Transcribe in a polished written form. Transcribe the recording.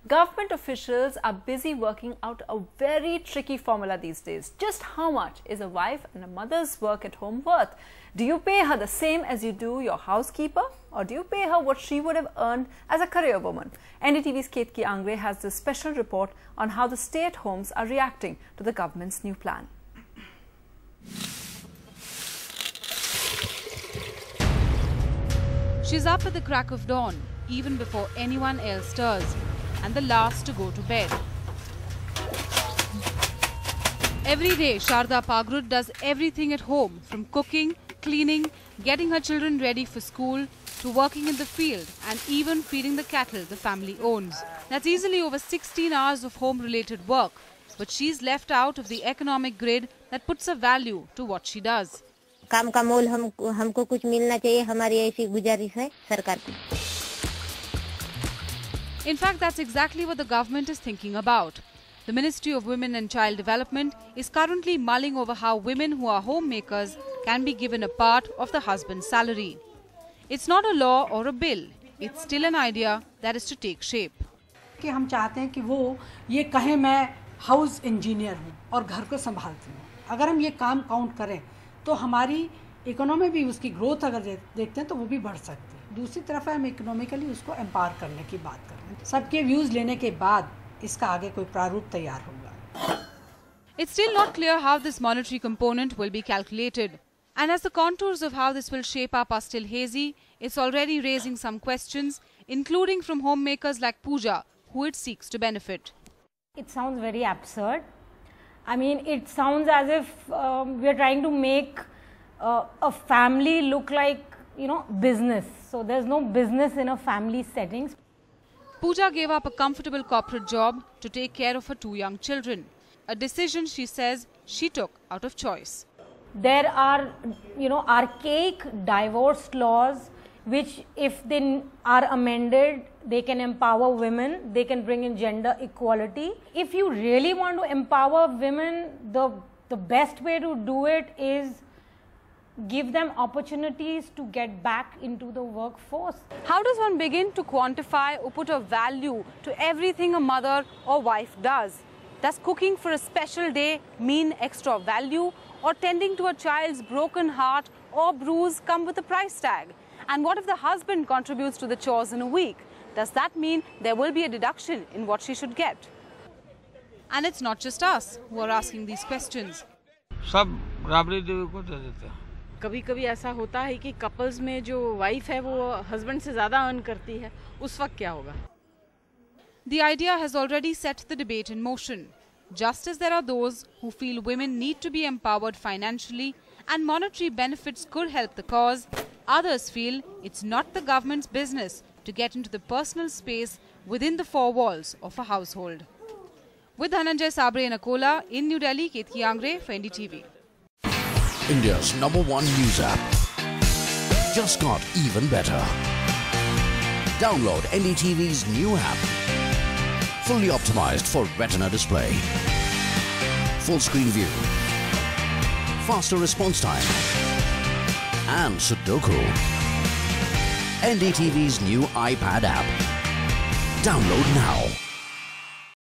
Government officials are busy working out a very tricky formula these days. Just how much is a wife and a mother's work at home worth? Do you pay her the same as you do your housekeeper, or do you pay her what she would have earned as a career woman? NDTV's Ketki Angre has this special report on how the stay-at-homes are reacting to the government's new plan. She's up at the crack of dawn, even before anyone else stirs, and the last to go to bed. Every day, Sharda Pagrud does everything at home, from cooking, cleaning, getting her children ready for school, to working in the field and even feeding the cattle the family owns. That's easily over 16 hours of home-related work, but she's left out of the economic grid that puts a value to what she does. काम का मोल हमको कुछ मिलना चाहिए, हमारी ऐसी गुजारिश है सरकार की. In fact, that's exactly what the government is thinking about. The Ministry of Women and Child Development is currently mulling over how women who are homemakers can be given a part of the husband's salary. It's not a law or a bill. It's still an idea that is to take shape. कि हम चाहते हैं कि वो ये कहें मैं house engineer हूँ और घर को संभालती हूँ. अगर हम ये काम काउंट करें तो हमारी इकोनॉमी भी, उसकी ग्रोथ अगर देखते हैं तो वो भी बढ़ सकती है. दूसरी तरफ हम इकोनॉमिकली उसको एम्पावर करने की बात कर रहे हैं. सबके व्यूज लेने के बाद इसका आगे कोई प्रारूप तैयार होगा. It's still not clear how this monetary component will be calculated. And as the contours of how this will shape up are still hazy, it's already raising some questions, including from homemakers like Pooja, who it seeks to benefit. It sounds very absurd. I mean, it sounds as if we are trying to make a family look like, business. So there's no business in a family settings. Pooja gave up a comfortable corporate job to take care of her 2 young children, a decision she says she took out of choice. There are, archaic divorce laws which, if they are amended, they can empower women, they can bring in gender equality. If you really want to empower women, the best way to do it is give them opportunities to get back into the workforce. How does one begin to quantify or put a value to everything a mother or wife does? Does cooking for a special day mean extra value, or tending to a child's broken heart or bruise come with a price tag? And what if the husband contributes to the chores in a week? Does that mean there will be a deduction in what she should get? And it's not just us who are asking these questions. सब राबड़ी देवी को दे देते हैं. कभी-कभी ऐसा होता है कि couples में जो वाइफ है वो हस्बैंड से ज़्यादा अर्न करती है, उस वक्त क्या होगा? The idea has already set the debate in motion. Just as there are those who feel women need to be empowered financially and monetary benefits could help the cause, others feel it's not the government's business to get into the personal space within the 4 walls of a household. With Dhananjay Sabre and Akola in New Delhi, Ketki Angre for NDTV. India's #1 news app just got even better. Download NDTV's new app. Fully optimized for retina display. Full screen view. Faster response time. And Sudoku. NDTV's new iPad app. Download now.